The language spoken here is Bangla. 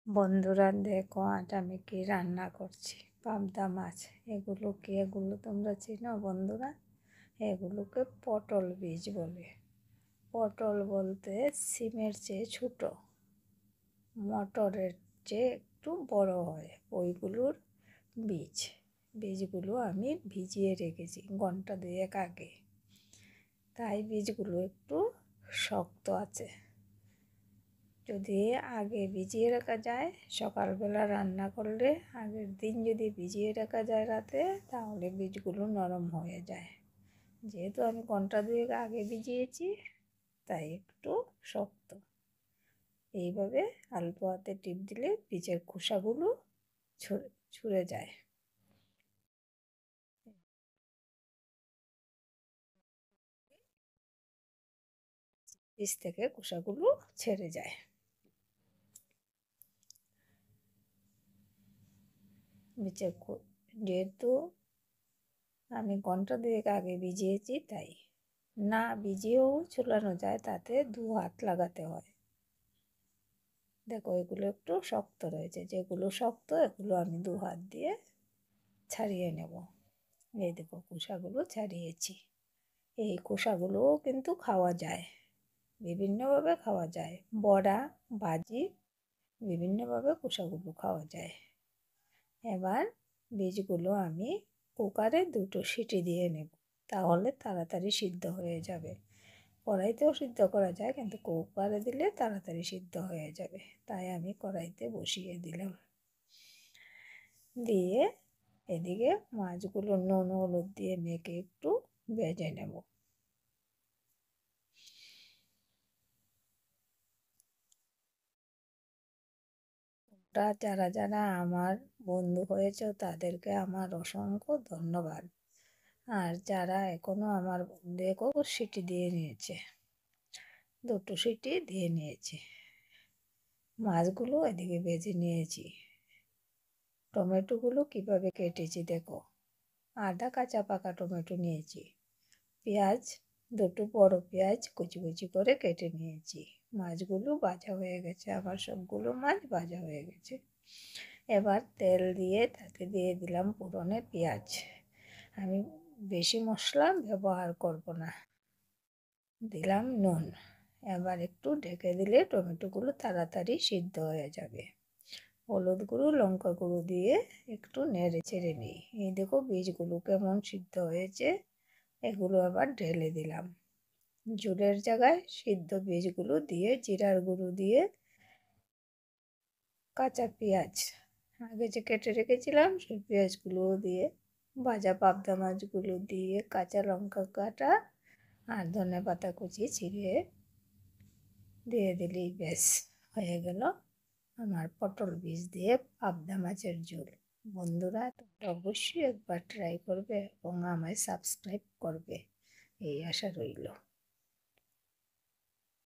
বন্ধুরা দেখো, আজ আমি কি রান্না করছি। পাবদা মাছ। এগুলো তোমরা চেনো বন্ধুরা? এগুলোকে পটল বীজ বলে। পটল বলতে সিমের চেয়ে ছোট, মটরের চেয়ে একটু বড় হয় ওইগুলোর বীজগুলো আমি ভিজিয়ে রেখেছি ঘন্টা দুয়েক আগে, তাই বীজগুলো একটু শক্ত আছে। যদি আগে ভিজিয়ে রাখা যায়, সকালবেলা রান্না করলে আগের দিন যদি ভিজিয়ে রাখা যায় রাতে, তাহলে বীজগুলো নরম হয়ে যায়। যেহেতু আমি ঘন্টা দুয়েক আগে ভিজিয়েছি, তাই একটু শক্ত। এইভাবে অল্প হাতে টিপ দিলে বীজের খোসাগুলো ছুঁড়ে যায়। বীজ থেকে খোসাগুলো ছেড়ে যায়। বীজের যেহেতু আমি ঘন্টা দুয়েক আগে ভিজিয়েছি, তাই না ভিজিয়েও ঝুলানো যায়, তাতে 2 হাত লাগাতে হয়। দেখো, এগুলো একটু শক্ত রয়েছে, যেগুলো শক্ত এগুলো আমি 2 হাত দিয়ে ছাড়িয়ে নেব। এই দেখো, খোসাগুলো ছাড়িয়েছি। এই খোসাগুলোও কিন্তু খাওয়া যায়, বিভিন্নভাবে খাওয়া যায়। বড়া, ভাজি, বিভিন্নভাবে খোসাগুলো খাওয়া যায়। এবার বীজগুলো আমি কুকারে 2টো সিটি দিয়ে নেব, তাহলে তাড়াতাড়ি সিদ্ধ হয়ে যাবে। কড়াইতেও সিদ্ধ করা যায়, কিন্তু কুকারে দিলে তাড়াতাড়ি সিদ্ধ হয়ে যাবে, তাই আমি কড়াইতে বসিয়ে দিলাম। দিয়ে এদিকে মাছগুলো নুন হলুদ দিয়ে মেখে একটু ভেজে নেব। যারা যারা আমার বন্ধু হয়েছে তাদেরকে আমার অসংখ্য ধন্যবাদ। আর যারা এখনো আমার দেখো, সিটি দিয়ে নিয়েছে, 2টো সিটি দিয়ে নিয়েছে। মাছগুলো এদিকে ভেজে নিয়েছি। টমেটোগুলো কিভাবে কেটেছি দেখো, আধা কাঁচা পাকা টমেটো নিয়েছি। পেঁয়াজ, 2টো বড় পেঁয়াজ কুচি কুচি করে কেটে নিয়েছি। মাছগুলো ভাজা হয়ে গেছে, আমার সবগুলো মাছ ভাজা হয়ে গেছে। এবার তেল দিয়ে তাতে দিয়ে দিলাম ফোড়নে পেঁয়াজ। আমি বেশি মশলা ব্যবহার করব না। দিলাম নুন। এবার একটু ঢেকে দিলে টমেটোগুলো তাড়াতাড়ি সিদ্ধ হয়ে যাবে। হলুদ গুঁড়ো, লঙ্কা গুঁড়ো দিয়ে একটু নেড়ে চেড়ে নিই। এই দেখো, বীজগুলো কেমন সিদ্ধ হয়েছে। এগুলো আবার ঢেলে দিলাম। ঝোলের জায়গায় সিদ্ধ বীজগুলো দিয়ে জিরার গুঁড়ো দিয়ে, কাঁচা পেঁয়াজ আগে যে কেটে রেখেছিলাম সেই পেঁয়াজগুলো দিয়ে, ভাজা পাবদা মাছগুলো দিয়ে, কাঁচা লঙ্কা কাটা আর ধনেপাতা কুচি ছিঁড়ে দিয়ে দিলেই ব্যাস হয়ে গেল আমার পটল বীজ দিয়ে পাবদা মাছের ঝোল। বন্ধুরা, তোমরা অবশ্যই একবার ট্রাই করবে এবং আমায় সাবস্ক্রাইব করবে, এই আশা রইল।